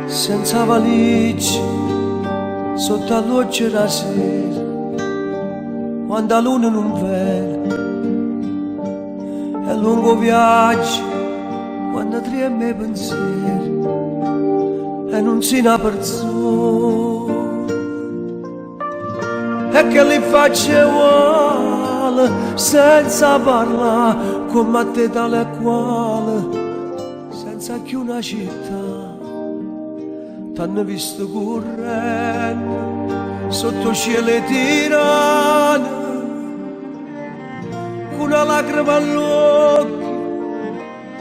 Senza valigie, sotto la luce la sera, quando la luna non vela, è lungo viaggio, quando trema i pensieri, e non si una persona, e che li faccia uguale, senza parlare, come a te tale quale, senza più una città. T'hanno visto correndo sotto cielo tirano, con una lacrima all'occhio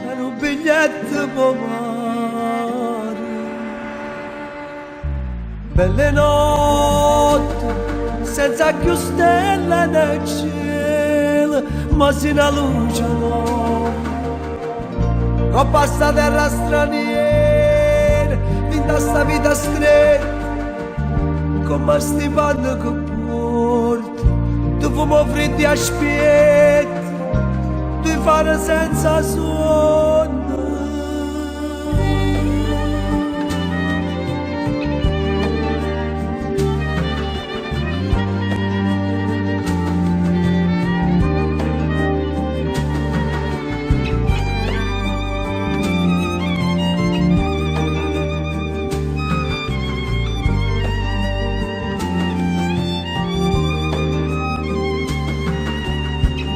e un biglietto per mare. Belle notti senza più stelle nel cielo, ma si una luce no, ho passato terra straniera da sta vita stretta, come sti panni che porti, tu fumo freddi a spietti, tu fare senza sonno.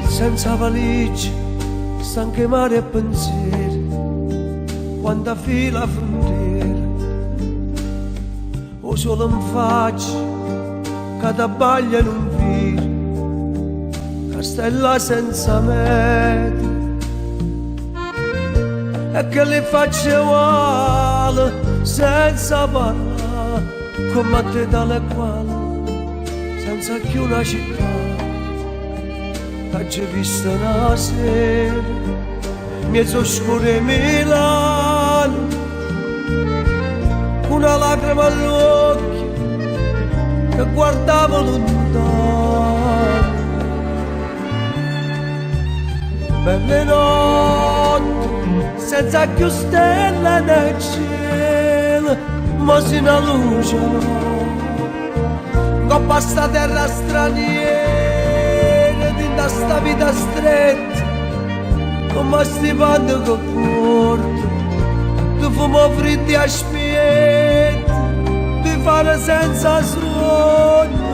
Senza valigie, stanche mare e pensieri, quando fila la frontiera, o solo in faccia, che t'abbaglia in un viro, castella senza meta, e che le faccia uguale, senza parlare, come a te tale quale, senza più una città. T'ho visto una sera, mezzo scuro Milano, una lacrima all'occhio che guardavo lontano. Belle notti, senza più stelle nel cielo, ma si una luce no, coppa sta terra straniera, da sta vita stretta, come sti panni che porto, tu fumo freddi a spietti, tu fare senza sonno.